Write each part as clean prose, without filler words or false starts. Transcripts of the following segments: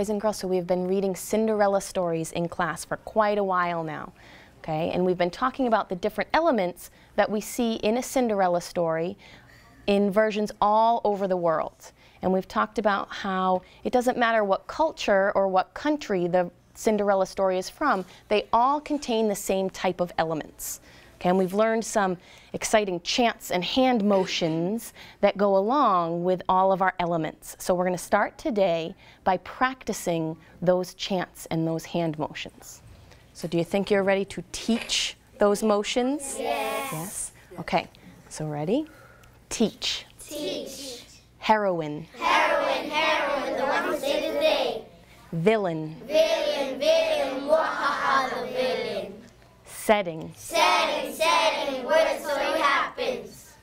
boys and girls. So we've been reading Cinderella stories in class for quite a while now. Okay, and we've been talking about the different elements that we see in a Cinderella story in versions all over the world. And we've talked about how it doesn't matter what culture or what country the Cinderella story is from, they all contain the same type of elements. Okay, and we've learned some exciting chants and hand motions that go along with all of our elements. So we're going to start today by practicing those chants and those hand motions. So do you think you're ready to teach those motions? Yes. Yes? Okay, so ready? Teach. Teach. Heroine. Heroine, heroine, the one who saved the day. Villain. Villain, villain, wahaha, the villain. Setting. Setting, setting, where the story happens.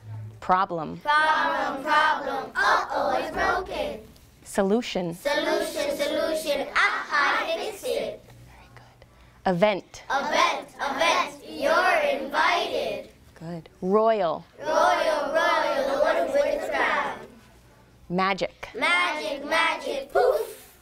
Problem. Problem, problem, uh-oh, it's broken. Solution. Solution, solution, aha, fix it. Very good. Event. Event, event, you're invited. Good. Royal. Royal, royal, the one who wins the crown. Magic. Magic, magic, poof.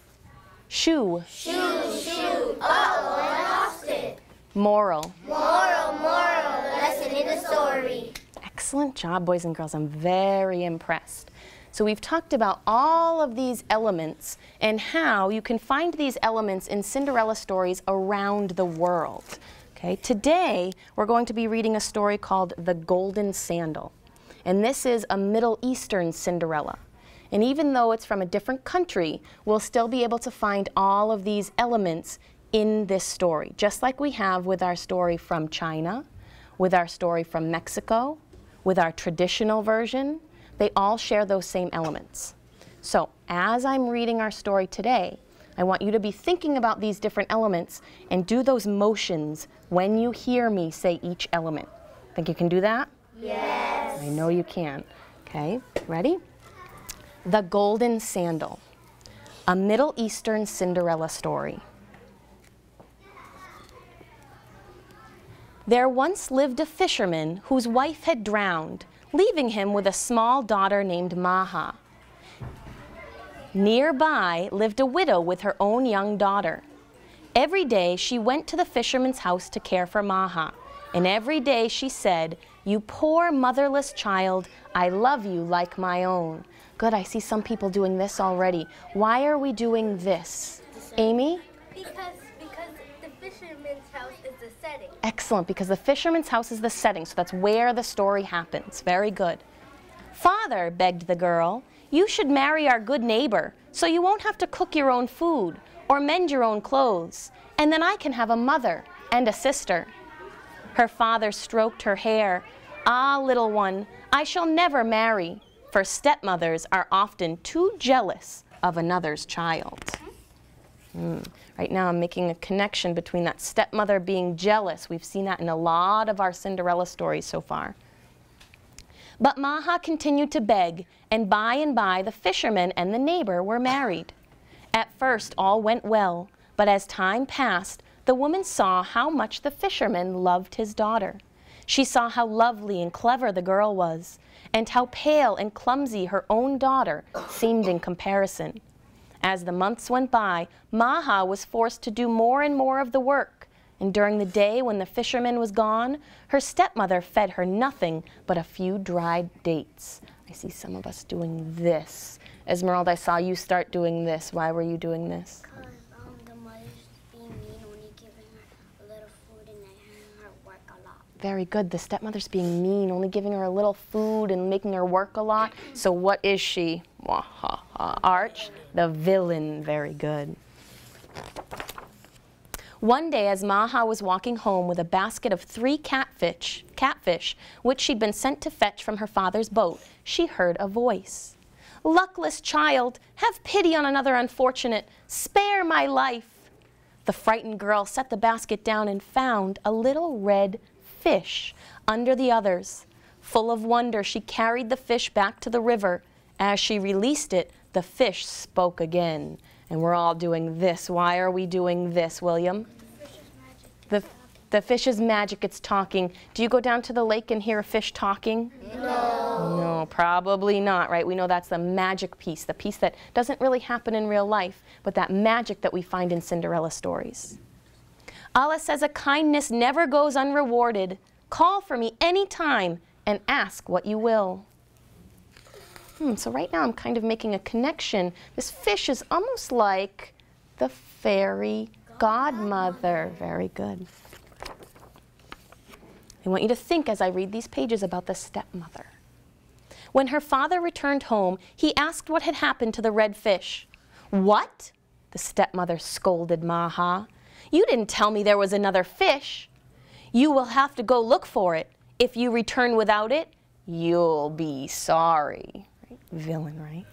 Shoe. Shoe, shoe, uh-oh, I lost it. Moral. Moral, moral, the lesson in the story. Excellent job, boys and girls. I'm very impressed. So we've talked about all of these elements and how you can find these elements in Cinderella stories around the world. Okay, today we're going to be reading a story called The Golden Sandal. And this is a Middle Eastern Cinderella. And even though it's from a different country, we'll still be able to find all of these elements in this story, just like we have with our story from China, with our story from Mexico, with our traditional version. They all share those same elements. So as I'm reading our story today, I want you to be thinking about these different elements and do those motions when you hear me say each element. Think you can do that? Yes. I know you can. Okay, ready? The Golden Sandal, a Middle Eastern Cinderella story. There once lived a fisherman whose wife had drowned, leaving him with a small daughter named Maha. Nearby lived a widow with her own young daughter. Every day she went to the fisherman's house to care for Maha, and every day she said, "You poor motherless child, I love you like my own." Good, I see some people doing this already. Why are we doing this? Amy? Because the fisherman's house is the setting. Excellent, because the fisherman's house is the setting, so that's where the story happens. Very good. "Father," begged the girl, "you should marry our good neighbor, so you won't have to cook your own food or mend your own clothes, and then I can have a mother and a sister." Her father stroked her hair. "Ah, little one, I shall never marry, for stepmothers are often too jealous of another's child." Right now I'm making a connection between that stepmother being jealous. We've seen that in a lot of our Cinderella stories so far. But Maha continued to beg, and by the fisherman and the neighbor were married. At first all went well, but as time passed, the woman saw how much the fisherman loved his daughter. She saw how lovely and clever the girl was, and how pale and clumsy her own daughter seemed in comparison. As the months went by, Maha was forced to do more and more of the work, and during the day when the fisherman was gone, her stepmother fed her nothing but a few dried dates. I see some of us doing this. Esmeralda, I saw you start doing this. Why were you doing this? Because the mother's being mean, only giving her a little food and making her work a lot. Very good. The stepmother's being mean, only giving her a little food and making her work a lot. So what is she? Arch, the villain. Very good. One day, as Maha was walking home with a basket of 3 catfish, which she'd been sent to fetch from her father's boat, she heard a voice. "Luckless child, have pity on another unfortunate. Spare my life." The frightened girl set the basket down and found a little red fish under the others. Full of wonder, she carried the fish back to the river. As she released it, the fish spoke again. And we're all doing this. Why are we doing this, William? The fish is magic, it's talking. Do you go down to the lake and hear a fish talking? No. No. No, probably not, right? We know that's the magic piece, the piece that doesn't really happen in real life, but that magic that we find in Cinderella stories. Allah says a kindness never goes unrewarded. Call for me anytime and ask what you will. So right now I'm kind of making a connection. This fish is almost like the fairy godmother. Very good. I want you to think as I read these pages about the stepmother. When her father returned home, he asked what had happened to the red fish. What? The stepmother scolded Maha. You didn't tell me there was another fish. You will have to go look for it. If you return without it, you'll be sorry. Right? Villain, right?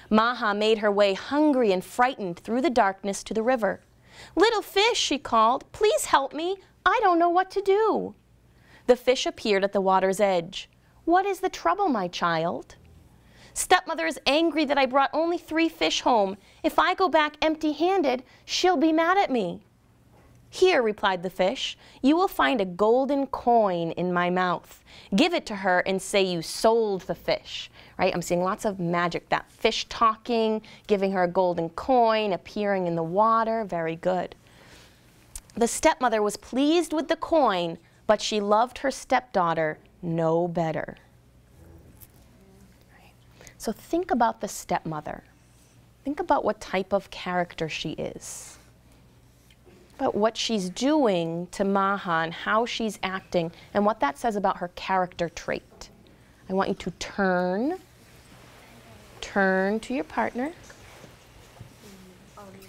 Maha made her way hungry and frightened through the darkness to the river. Little fish, she called, please help me. I don't know what to do. The fish appeared at the water's edge. What is the trouble, my child? Stepmother is angry that I brought only 3 fish home. If I go back empty-handed, she'll be mad at me. Here, replied the fish, you will find a golden coin in my mouth. Give it to her and say you sold the fish. Right? I'm seeing lots of magic. That fish talking, giving her a golden coin, appearing in the water. Very good. The stepmother was pleased with the coin, but she loved her stepdaughter no better. Right. So think about the stepmother. Think about what type of character she is. About what she's doing to Maha and how she's acting and what that says about her character trait. I want you to turn to your partner,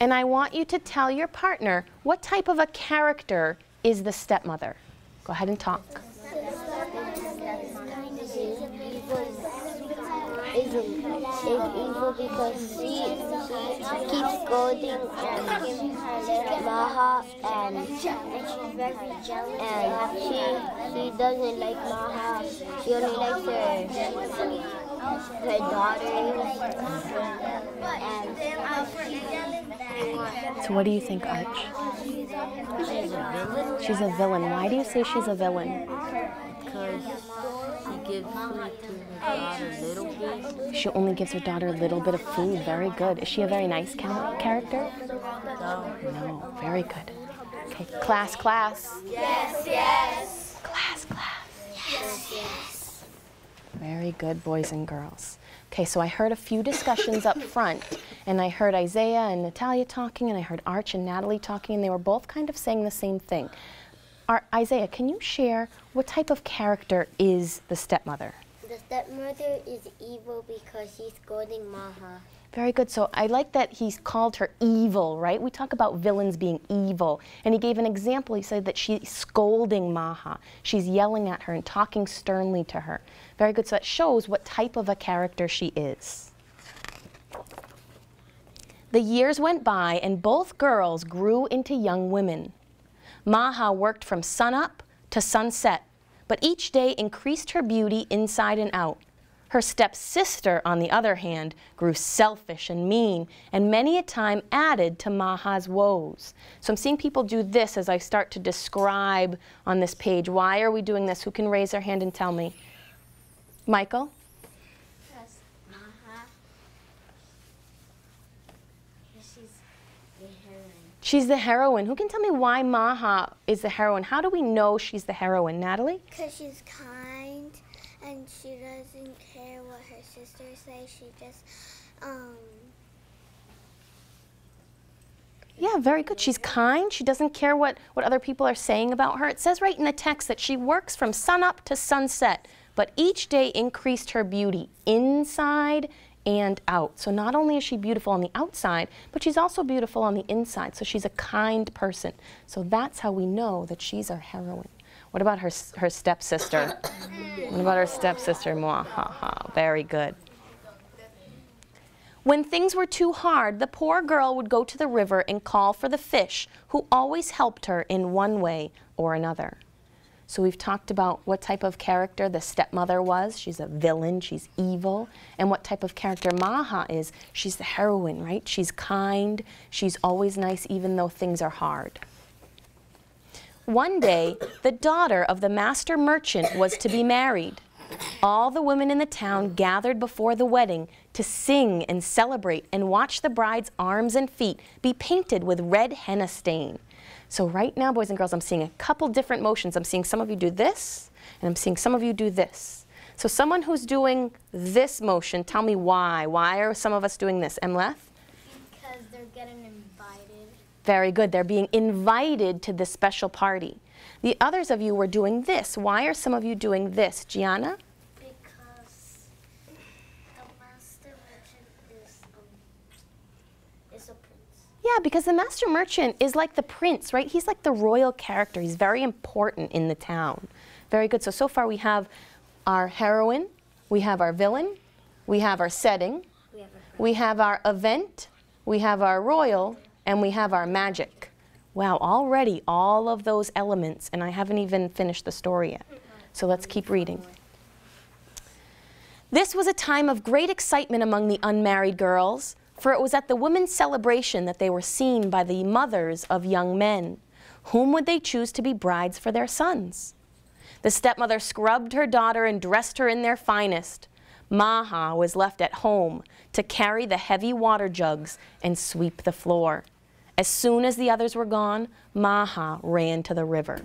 and I want you to tell your partner what type of a character is the stepmother. Go ahead and talk. Is evil because she keeps scolding Maha, and she's very jealous, and she doesn't like Maha. She only likes her daughters. So what do you think, Arch? She's a villain. Why do you say she's a villain? Because she gives food to her daughter a little bit. She only gives her daughter a little bit of food. Very good. Is she a very nice character? No. No. Very good. Okay. Class, class. Yes, yes. Class, class. Yes, yes. Very good, boys and girls. Okay, so I heard a few discussions up front, and I heard Isaiah and Natalia talking, and I heard Arch and Natalie talking, and they were both kind of saying the same thing. Isaiah, can you share what type of character is the stepmother? The stepmother is evil because she's scolding Maha. Very good. So I like that he's called her evil, right? We talk about villains being evil. And he gave an example. He said that she's scolding Maha. She's yelling at her and talking sternly to her. Very good. So that shows what type of a character she is. The years went by and both girls grew into young women. Maha worked from sunup to sunset, but each day increased her beauty inside and out. Her stepsister, on the other hand, grew selfish and mean, and many a time added to Maha's woes. So I'm seeing people do this as I start to describe on this page. Why are we doing this? Who can raise their hand and tell me? Michael? Yes, Maha. She's the heroine. She's the heroine. Who can tell me why Maha is the heroine? How do we know she's the heroine? Natalie? Because she's kind, and she doesn't care what her sisters say. She just, Yeah, very good. She's kind. She doesn't care what other people are saying about her. It says right in the text that she works from sunup to sunset, but each day increased her beauty inside and out. So not only is she beautiful on the outside, but she's also beautiful on the inside. So she's a kind person. So that's how we know that she's our heroine. What about her stepsister? What about her stepsister? Mwahaha. Very good. When things were too hard, the poor girl would go to the river and call for the fish, who always helped her in one way or another. So we've talked about what type of character the stepmother was. She's a villain, she's evil. And what type of character Maha is. She's the heroine, right? She's kind, she's always nice even though things are hard. One day, the daughter of the master merchant was to be married. All the women in the town gathered before the wedding to sing and celebrate and watch the bride's arms and feet be painted with red henna stain. So right now, boys and girls, I'm seeing a couple different motions. I'm seeing some of you do this, and I'm seeing some of you do this. So someone who's doing this motion, tell me why. Why are some of us doing this? Emleth? Because they're getting invited. Very good. They're being invited to this special party. The others of you were doing this. Why are some of you doing this? Gianna? Because the master merchant is a prince. Yeah, because the master merchant is like the prince, right? He's like the royal character. He's very important in the town. Very good. So far we have our heroine, we have our villain, we have our setting, we have our event, we have our royal, and we have our magic. Wow, already all of those elements, and I haven't even finished the story yet. So let's keep reading. This was a time of great excitement among the unmarried girls, for it was at the women's celebration that they were seen by the mothers of young men. Whom would they choose to be brides for their sons? The stepmother scrubbed her daughter and dressed her in their finest. Maha was left at home to carry the heavy water jugs and sweep the floor. As soon as the others were gone, Maha ran to the river.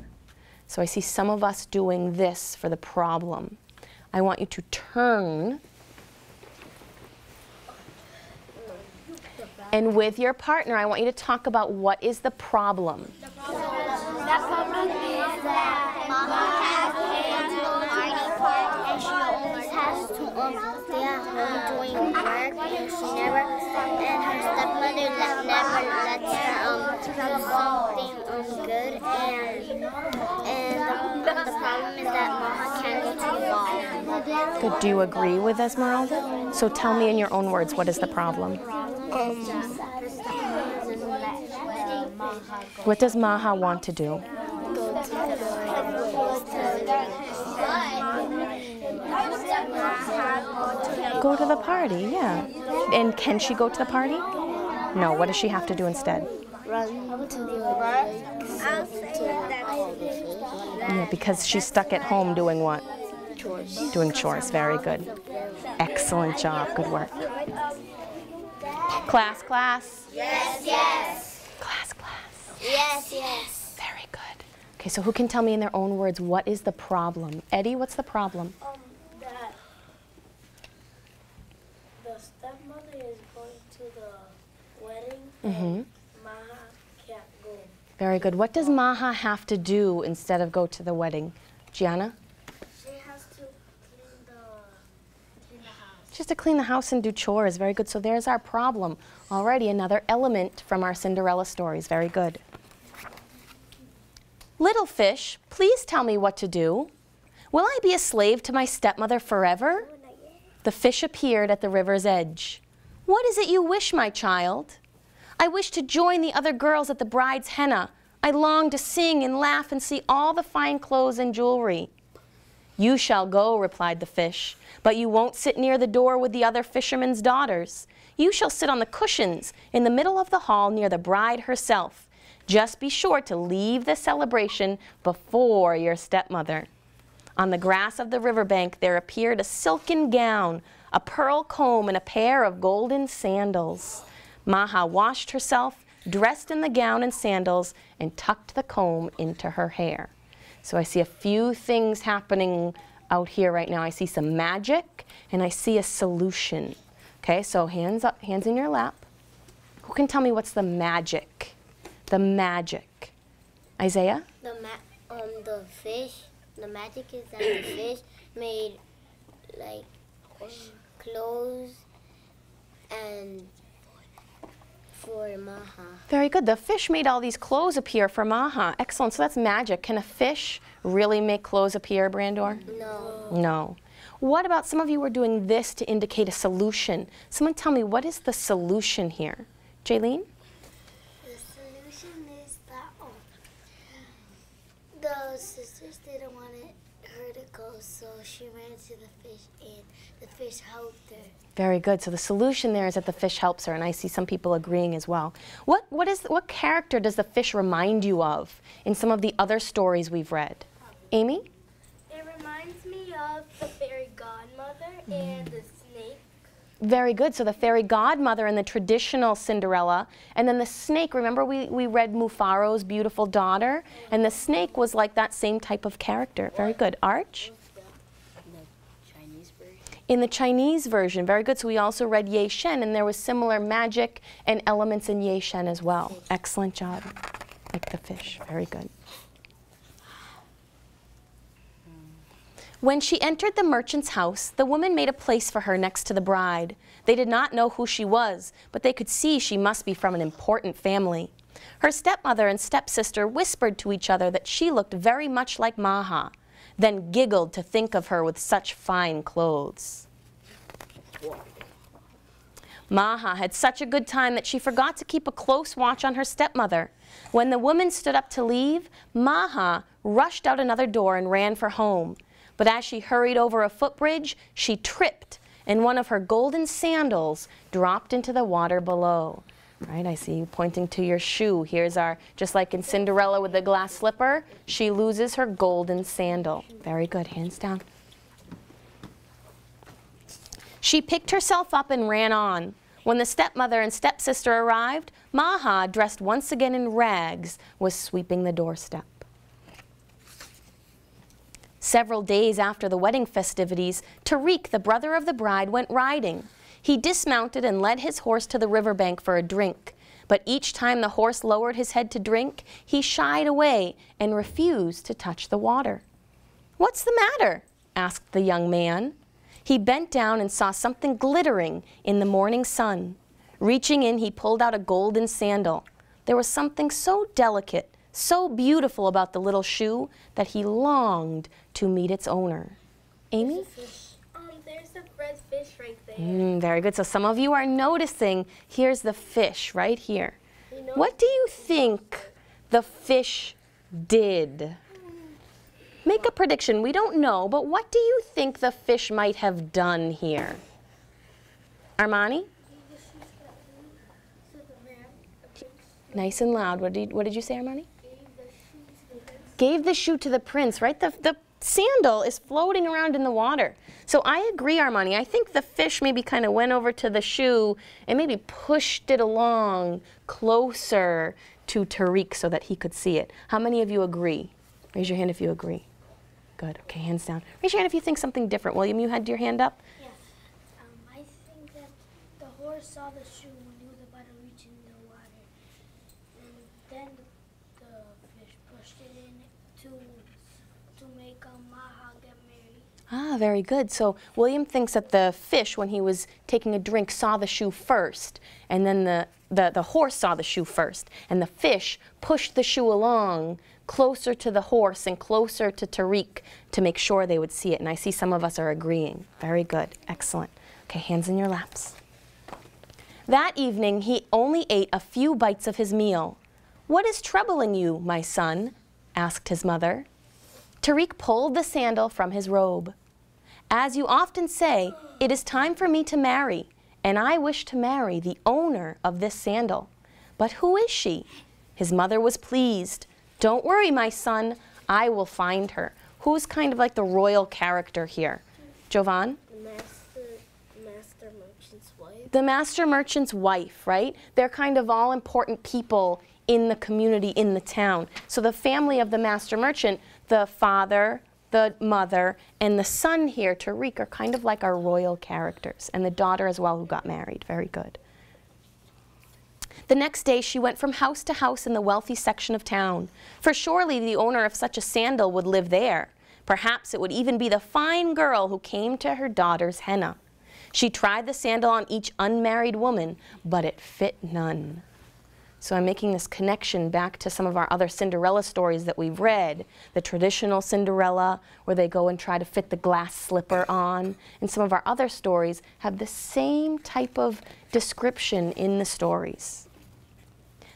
So I see some of us doing this for the problem. I want you to turn, and with your partner, I want you to talk about what is the problem. The problem is that Mama has a party and she always has to stay at home doing work, and she never, and her stepmother never lets her do something good, and the problem is that Mama can't go to the ball. Good. Do you agree with Esmeralda? So tell me in your own words, what is the problem? What does Maha want to do? Go to the party, yeah. And can she go to the party? No, what does she have to do instead? Run to the Yeah, because she's stuck at home doing what? chores. Doing chores, very good. Excellent job, good work. Class, class. Yes, yes. Class, class. Yes, yes. Very good. Okay, so who can tell me in their own words, what is the problem? Eddie, what's the problem? That the stepmother is going to the wedding and Maha can't go. Very good. What does Maha have to do instead of go to the wedding? Gianna? She has to clean the house. Just to clean the house and do chores. Very good. So there's our problem. Already another element from our Cinderella stories. Very good. Little fish, please tell me what to do. Will I be a slave to my stepmother forever? The fish appeared at the river's edge. What is it you wish, my child? I wish to join the other girls at the bride's henna. I long to sing and laugh and see all the fine clothes and jewelry. You shall go, replied the fish, but you won't sit near the door with the other fishermen's daughters. You shall sit on the cushions in the middle of the hall near the bride herself. Just be sure to leave the celebration before your stepmother. On the grass of the riverbank there appeared a silken gown, a pearl comb, and a pair of golden sandals. Maha washed herself, dressed in the gown and sandals, and tucked the comb into her hair. So I see a few things happening out here right now. I see some magic, and I see a solution. Okay, so hands up, hands in your lap. Who can tell me what's the magic? The magic. Isaiah? The fish, the magic is that the fish made like clothes and for Maha. Very good. The fish made all these clothes appear for Maha. Excellent. So that's magic. Can a fish really make clothes appear, Brandor? No. No. What about some of you were doing this to indicate a solution? Someone tell me, what is the solution here? Jaylene? The solution is that the sisters didn't want her to go, so she ran to the fish, and the fish helped her. Very good. So the solution there is that the fish helps her, and I see some people agreeing as well. What character does the fish remind you of in some of the other stories we've read? Amy? It reminds me of the fairy And the snake. Very good. So the fairy godmother in the traditional Cinderella, and then the snake, remember we read Mufaro's beautiful daughter? And the snake was like that same type of character. Very good. Arch? In the Chinese version, very good. So we also read Ye Shen, and there was similar magic and elements in Ye Shen as well. Excellent job. Like the fish. Very good. When she entered the merchant's house, the woman made a place for her next to the bride. They did not know who she was, but they could see she must be from an important family. Her stepmother and stepsister whispered to each other that she looked very much like Maha, then giggled to think of her with such fine clothes. Maha had such a good time that she forgot to keep a close watch on her stepmother. When the woman stood up to leave, Maha rushed out another door and ran for home. But as she hurried over a footbridge, she tripped, and one of her golden sandals dropped into the water below. Right, I see you pointing to your shoe. Here's our, just like in Cinderella with the glass slipper, she loses her golden sandal. Very good, hands down. She picked herself up and ran on. When the stepmother and stepsister arrived, Maha, dressed once again in rags, was sweeping the doorstep. Several days after the wedding festivities, Tariq, the brother of the bride, went riding. He dismounted and led his horse to the riverbank for a drink. But each time the horse lowered his head to drink, he shied away and refused to touch the water. "What's the matter?" asked the young man. He bent down and saw something glittering in the morning sun. Reaching in, he pulled out a golden sandal. There was something so delicate, so beautiful about the little shoe that he longed to meet its owner. Amy? There's a red fish right there. Very good. So some of you are noticing, here's the fish right here. What do you think the fish did? Make a prediction. We don't know, but what do you think the fish might have done here? Armani? Nice and loud. What did you say, Armani? Gave the shoe to the prince, right? The sandal is floating around in the water. So I agree, Armani. I think the fish maybe kind of went over to the shoe and maybe pushed it along closer to Tariq so that he could see it. How many of you agree? Raise your hand if you agree. Good. Okay, hands down. Raise your hand if you think something different. William, you had your hand up? Yes. I think that the horse saw the shoe when he was about to reach in the water. And then the fish pushed it in to make Maha get married. Ah, very good. So William thinks that the fish, when he was taking a drink, saw the shoe first, and then the horse saw the shoe first, and the fish pushed the shoe along closer to the horse and closer to Tariq to make sure they would see it. And I see some of us are agreeing. Very good. Excellent. Okay, hands in your laps. That evening, he only ate a few bites of his meal. "What is troubling you, my son?" asked his mother. Tariq pulled the sandal from his robe. "As you often say, it is time for me to marry, and I wish to marry the owner of this sandal. But who is she?" His mother was pleased. "Don't worry, my son, I will find her." Who's kind of like the royal character here? Jovan? The master merchant's wife. The master merchant's wife, right? They're kind of all important people in the community, in the town. So the family of the master merchant, the father, the mother, and the son here, Tariq, are kind of like our royal characters. And the daughter as well who got married. Very good. The next day she went from house to house in the wealthy section of town. For surely the owner of such a sandal would live there. Perhaps it would even be the fine girl who came to her daughter's henna. She tried the sandal on each unmarried woman, but it fit none. So I'm making this connection back to some of our other Cinderella stories that we've read. The traditional Cinderella, where they go and try to fit the glass slipper on. And some of our other stories have the same type of description in the stories.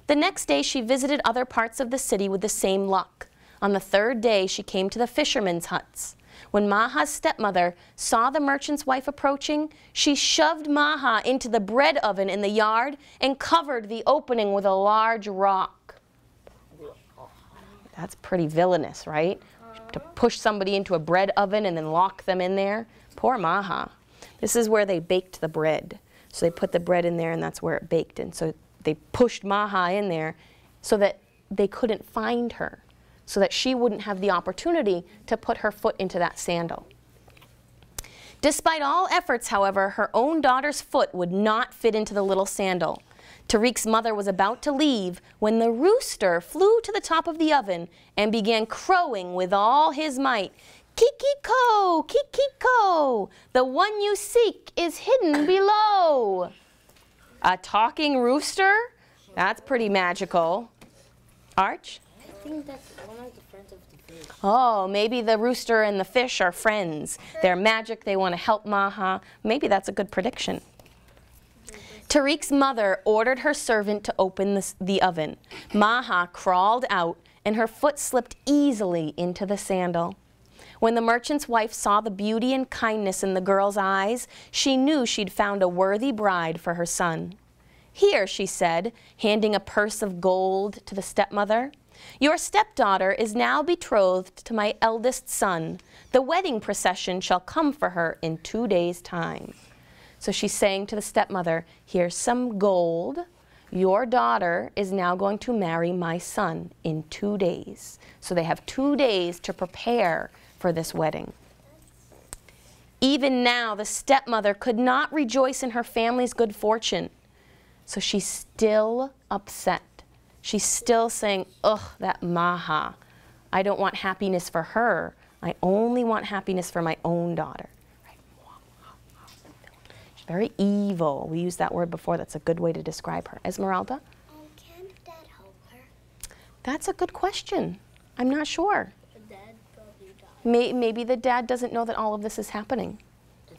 The next day she visited other parts of the city with the same luck. On the third day she came to the fishermen's huts. When Maha's stepmother saw the merchant's wife approaching, she shoved Maha into the bread oven in the yard and covered the opening with a large rock. That's pretty villainous, right? To push somebody into a bread oven and then lock them in there. Poor Maha. This is where they baked the bread. So they put the bread in there, and that's where it baked. And so they pushed Maha in there so that they couldn't find her, so that she wouldn't have the opportunity to put her foot into that sandal. Despite all efforts, however, her own daughter's foot would not fit into the little sandal. Tariq's mother was about to leave when the rooster flew to the top of the oven and began crowing with all his might. Kikiko, Kikiko, the one you seek is hidden below. A talking rooster? That's pretty magical. Arch? I think that's one of the friends of the fish. Oh, maybe the rooster and the fish are friends. They're magic, they want to help Maha. Maybe that's a good prediction. Tariq's mother ordered her servant to open the oven. Maha crawled out, and her foot slipped easily into the sandal. When the merchant's wife saw the beauty and kindness in the girl's eyes, she knew she'd found a worthy bride for her son. Here, she said, handing a purse of gold to the stepmother, your stepdaughter is now betrothed to my eldest son. The wedding procession shall come for her in 2 days' time. So she's saying to the stepmother, here's some gold. Your daughter is now going to marry my son in 2 days. So they have 2 days to prepare for this wedding. Even now, the stepmother could not rejoice in her family's good fortune. So she's still upset. She's still saying, ugh, that Maha. I don't want happiness for her. I only want happiness for my own daughter. She's very evil. We used that word before. That's a good way to describe her. Esmeralda? Can Dad help her? That's a good question. I'm not sure. The dad probably died. Maybe the dad doesn't know that all of this is happening,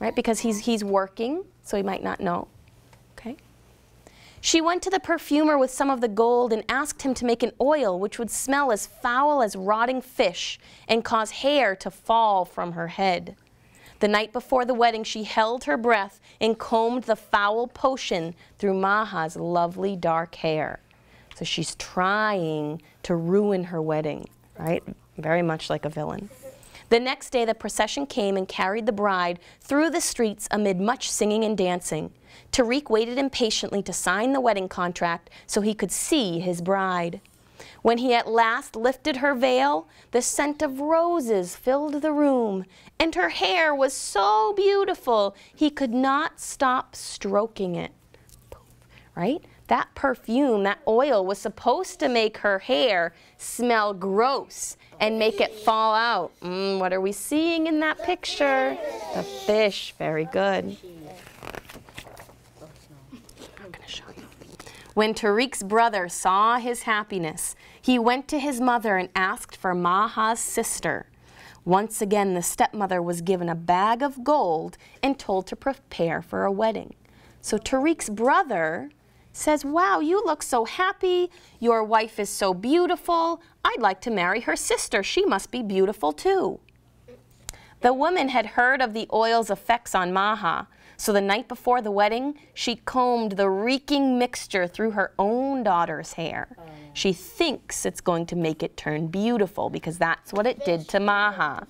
right? Because he's working, so he might not know. Okay. She went to the perfumer with some of the gold and asked him to make an oil which would smell as foul as rotting fish and cause hair to fall from her head. The night before the wedding, she held her breath and combed the foul potion through Maha's lovely dark hair. So she's trying to ruin her wedding, right? Very much like a villain. The next day, the procession came and carried the bride through the streets amid much singing and dancing. Tariq waited impatiently to sign the wedding contract so he could see his bride. When he at last lifted her veil, the scent of roses filled the room, and her hair was so beautiful he could not stop stroking it. Right? That perfume, that oil, was supposed to make her hair smell gross and make it fall out. What are we seeing in that picture? The fish. Very good. I'm going to show you. When Tariq's brother saw his happiness, he went to his mother and asked for Maha's sister. Once again, the stepmother was given a bag of gold and told to prepare for a wedding. So Tariq's brother says, wow, you look so happy. Your wife is so beautiful. I'd like to marry her sister. She must be beautiful too. The woman had heard of the oil's effects on Maha, so the night before the wedding, she combed the reeking mixture through her own daughter's hair. She thinks it's going to make it turn beautiful because that's what it did to Maha.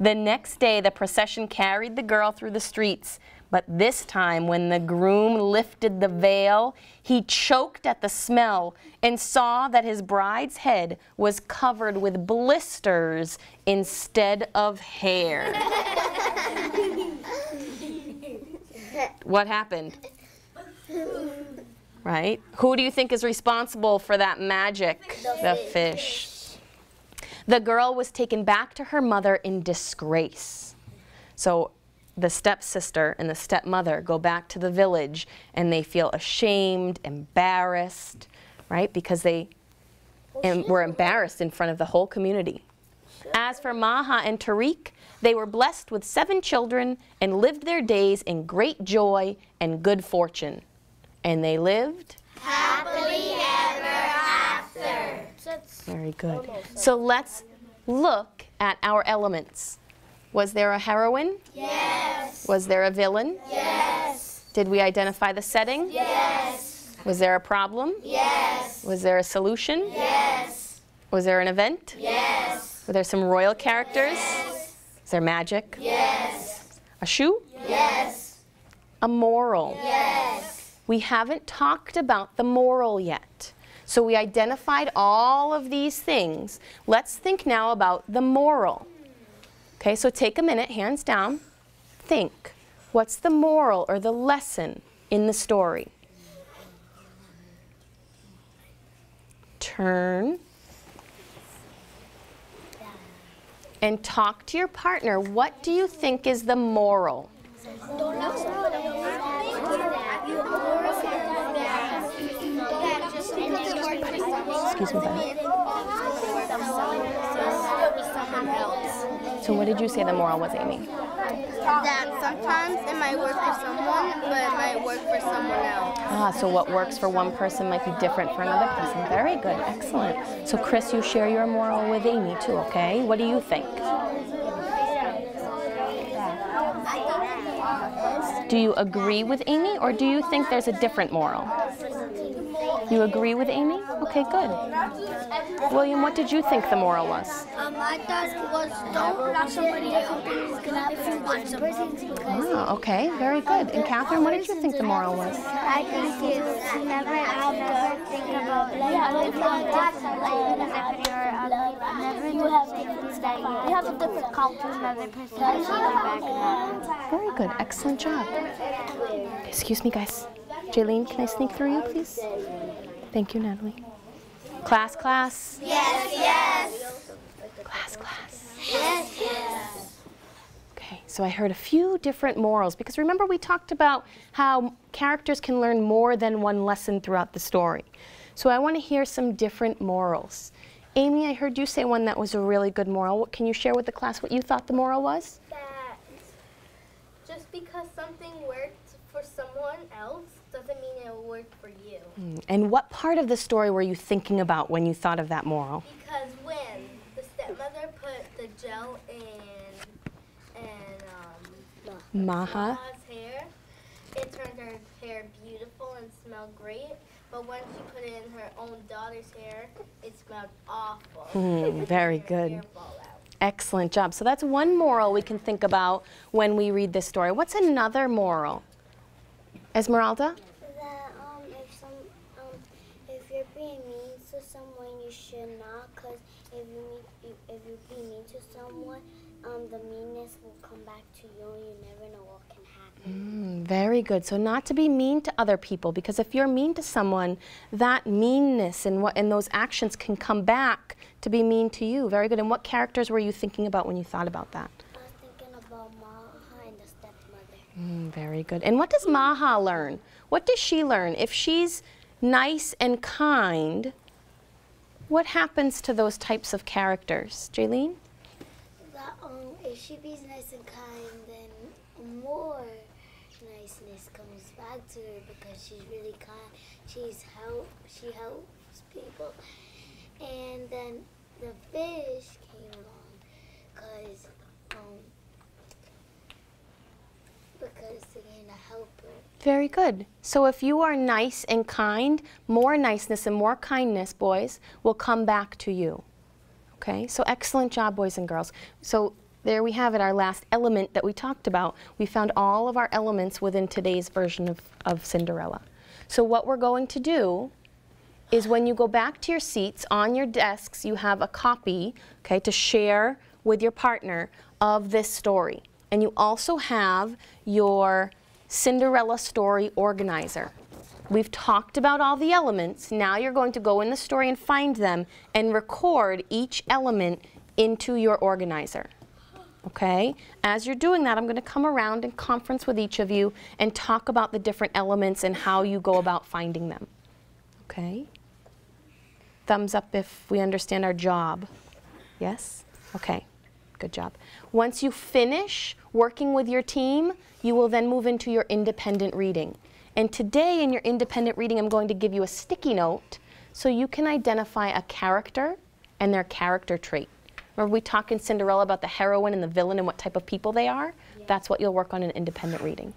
The next day, the procession carried the girl through the streets. But this time, when the groom lifted the veil, he choked at the smell and saw that his bride's head was covered with blisters instead of hair. What happened? Right? Who do you think is responsible for that magic? The fish. The girl was taken back to her mother in disgrace. So the stepsister and the stepmother go back to the village and they feel ashamed, embarrassed, right? Because they were embarrassed in front of the whole community. As for Maha and Tariq, they were blessed with 7 children and lived their days in great joy and good fortune. And they lived Happily ever after. very good. So let's look at our elements. Was there a heroine? Yes. Was there a villain? Yes. Did we identify the setting? Yes. Was there a problem? Yes. Was there a solution? Yes. Was there an event? Yes. Were there some royal characters? Yes. Is there magic? Yes. A shoe? Yes. Yes. A moral? Yes. We haven't talked about the moral yet. So we identified all of these things. Let's think now about the moral. Okay, so take a minute, hands down, think. What's the moral or the lesson in the story? Turn and talk to your partner. What do you think is the moral? Excuse me, buddy. So what did you say the moral was, Amy? That sometimes it might work for someone, but it might work for someone else. Ah, so what works for one person might be different for another person. Very good, excellent. So Chris, you share your moral with Amy too, okay? What do you think? Do you agree with Amy, or do you think there's a different moral? You agree with Amy? Okay, good. William, what did you think the moral was? I thought it was don't let somebody who's gonna if you want something. Ah, okay, very good. And Catherine, what did you think the moral was? I think it's never ever think about like if you have never do things that you have to count to another person back. Very good, excellent job. Excuse me, guys. Jaylene, can I sneak through you, please? Thank you, Natalie. Class, class. Yes, yes. Class, class. Yes, yes. Okay, so I heard a few different morals, because remember we talked about how characters can learn more than one lesson throughout the story. So I want to hear some different morals. Amy, I heard you say one that was a really good moral. Can you share with the class what you thought the moral was? That just because something worked for someone else doesn't mean it will work for you. And what part of the story were you thinking about when you thought of that moral? Because when the stepmother put the gel in Maha's hair, it turned her hair beautiful and smelled great. But when she put it in her own daughter's hair, it smelled awful. Very good. Excellent job. So that's one moral we can think about when we read this story. What's another moral? Esmeralda? That if you're being mean to someone, you should not, because if you be mean to someone, the meanness will come back to you, and you never know what can happen. Very good. So not to be mean to other people, because if you're mean to someone, that meanness and those actions can come back to be mean to you. Very good. And what characters were you thinking about when you thought about that? I was thinking about Maha and the stepmother. Very good. And what does Maha learn? What does she learn? If she's nice and kind, what happens to those types of characters? Jaylene? That if she be nice and kind, then more niceness comes back to her because she's really kind. She helps people. And then the fish came along because they're going to help her. Very good. So if you are nice and kind, more niceness and more kindness, boys, will come back to you. Okay? So excellent job, boys and girls. So there we have it, our last element that we talked about. We found all of our elements within today's version of Cinderella. So what we're going to do is when you go back to your seats, on your desks, you have a copy, okay, to share with your partner of this story. And you also have your Cinderella story organizer. We've talked about all the elements. Now you're going to go in the story and find them and record each element into your organizer. Okay? As you're doing that, I'm going to come around and conference with each of you and talk about the different elements and how you go about finding them. Okay? Thumbs up if we understand our job. Yes? Okay. Good job. Once you finish working with your team, you will then move into your independent reading. And today in your independent reading, I'm going to give you a sticky note so you can identify a character and their character trait. Remember we talked in Cinderella about the heroine and the villain and what type of people they are? Yeah. That's what you'll work on in independent reading.